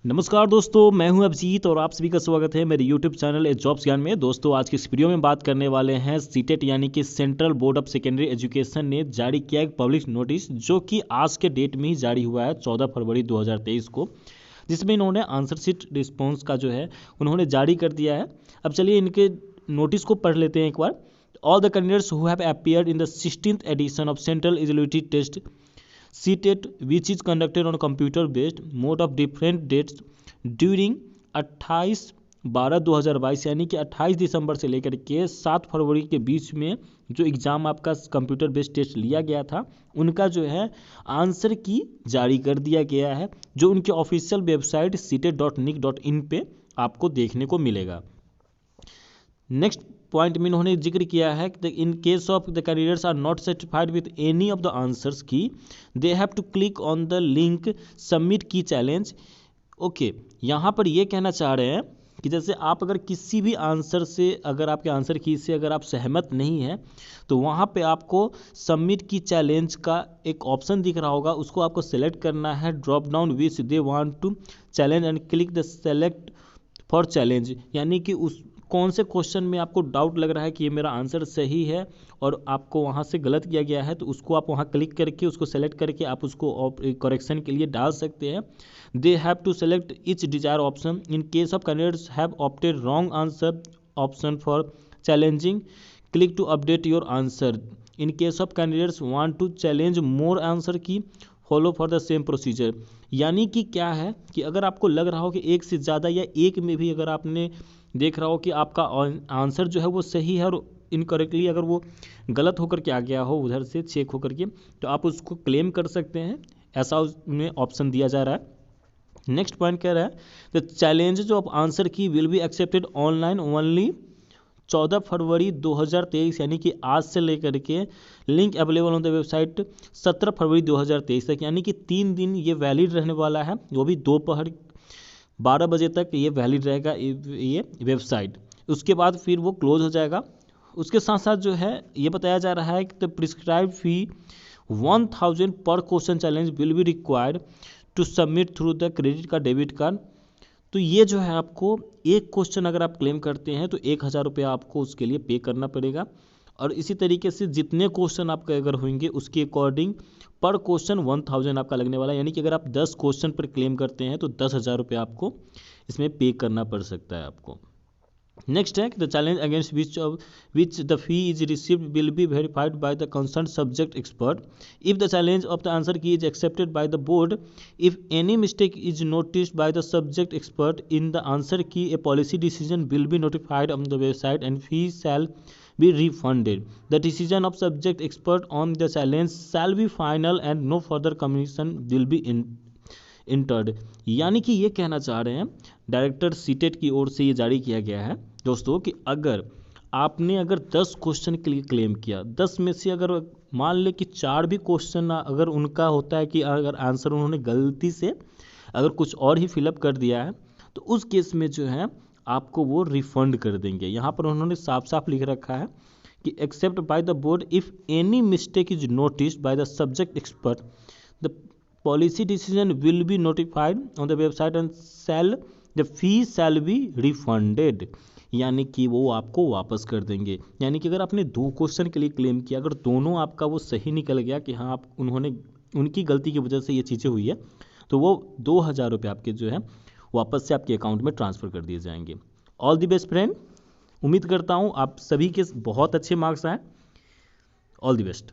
नमस्कार दोस्तों, मैं हूं अभिजीत और आप सभी का स्वागत है मेरे YouTube चैनल जॉब्स ज्ञान में। दोस्तों, आज की इस वीडियो में बात करने वाले हैं सीटेट यानी कि central board of secondary education ने जारी किया एक पब्लिक नोटिस, जो कि आज के डेट में ही जारी हुआ है 14 फरवरी 2023 को, जिसमें इन्होंने आंसर शीट रिस्पॉन्स का जो है उन्होंने जारी कर दिया है। अब चलिए इनके नोटिस को पढ़ लेते हैं एक बार। All the candidates who have appeared in the 16th edition of central eligibility test CTET, which is conducted on a computer-based mode of different dates during 28/12/2022 यानी कि 28 दिसंबर से लेकर के 7 फरवरी के बीच में जो एग्ज़ाम आपका कंप्यूटर बेस्ड टेस्ट लिया गया था, उनका जो है आंसर की जारी कर दिया गया है, जो उनके ऑफिशियल वेबसाइट CTET.nic.in पे आपको देखने को मिलेगा। नेक्स्ट पॉइंट में इन्होंने जिक्र किया है कि in case of the candidates are not satisfied with any of the answers key they have to click on the link submit key challenge. Okay, यहाँ पर ये कहना चाह रहे हैं कि जैसे आप अगर किसी भी आंसर से, अगर आपके आंसर की से अगर आप सहमत नहीं हैं, तो वहाँ पे आपको सबमिट की चैलेंज का एक ऑप्शन दिख रहा होगा, उसको आपको सेलेक्ट करना है। Drop down which they want to challenge and click the select for challenge, यानी कि उस कौन से क्वेश्चन में आपको डाउट लग रहा है कि ये मेरा आंसर सही है और आपको वहाँ से गलत किया गया है, तो उसको आप वहाँ क्लिक करके उसको सेलेक्ट करके आप उसको करेक्शन के लिए डाल सकते हैं। They have to select each desire option in case of candidates have opted wrong answer option for challenging click to update your answer. In case of candidates want to challenge more answer key follow for the same procedure. यानी कि क्या है कि अगर आपको लग रहा हो कि एक से ज़्यादा या एक में भी अगर आपने देख रहा हो कि आपका आंसर जो है वो सही है और इनकरेक्टली अगर वो गलत होकर के आ गया हो उधर से चेक होकर के, तो आप उसको क्लेम कर सकते हैं, ऐसा उसमें ऑप्शन दिया जा रहा है। नेक्स्ट पॉइंट कह रहा है द चैलेंजेज ऑफ आंसर की will be accepted online only 14 फरवरी 2023, यानी कि आज से लेकर के link available on the website 17 फरवरी 2023 तक, यानी कि 3 दिन ये वैलिड रहने वाला है, वो भी दोपहर 12 बजे तक ये वैलिड रहेगा ये वेबसाइट। उसके बाद फिर वो क्लोज हो जाएगा। उसके साथ साथ जो है ये बताया जा रहा है कि द प्रिस्क्राइब फी 1000 पर question challenge will be required to submit through the credit card debit card. तो ये जो है आपको एक क्वेश्चन अगर आप क्लेम करते हैं तो 1000 रुपया आपको उसके लिए पे करना पड़ेगा, और इसी तरीके से जितने क्वेश्चन आपके अगर होंगे उसके अकॉर्डिंग पर क्वेश्चन 1000 आपका लगने वाला है। यानी कि अगर आप 10 क्वेश्चन पर क्लेम करते हैं तो 10,000 रुपये आपको इसमें पे करना पड़ सकता है आपको। नेक्स्ट है the challenge against which the fee is received will be verified by the concern subject expert. If the challenge of the answer key is accepted by the board, if any mistake is noticed by the subject expert in the answer key, a policy decision will be notified on the website and fee shall be refunded. The decision of subject expert on the challenge shall be final and no further commission will be entered। यानी कि ये कहना चाह रहे हैं director CTET की ओर से ये जारी किया गया है दोस्तों कि अगर आपने 10 क्वेश्चन के लिए क्लेम किया, 10 में से अगर मान ले कि 4 भी क्वेश्चन अगर उनका होता है कि अगर आंसर उन्होंने गलती से अगर कुछ और ही फिलअप कर दिया है, तो उस केस में जो है आपको वो रिफंड कर देंगे। यहाँ पर उन्होंने साफ साफ लिख रखा है कि except by the board if any mistake is noticed by the subject expert, the policy decision will be notified on the website and the fee shall be refunded. यानी कि वो आपको वापस कर देंगे। यानी कि अगर आपने 2 क्वेश्चन के लिए क्लेम किया, अगर दोनों आपका वो सही निकल गया कि हाँ आप उन्होंने उनकी गलती की वजह से ये चीज़ें हुई है, तो वो 2000 रुपये आपके जो है वापस से आपके अकाउंट में ट्रांसफ़र कर दिए जाएंगे। ऑल द बेस्ट फ्रेंड, उम्मीद करता हूँ आप सभी के बहुत अच्छे मार्क्स आए। All the best.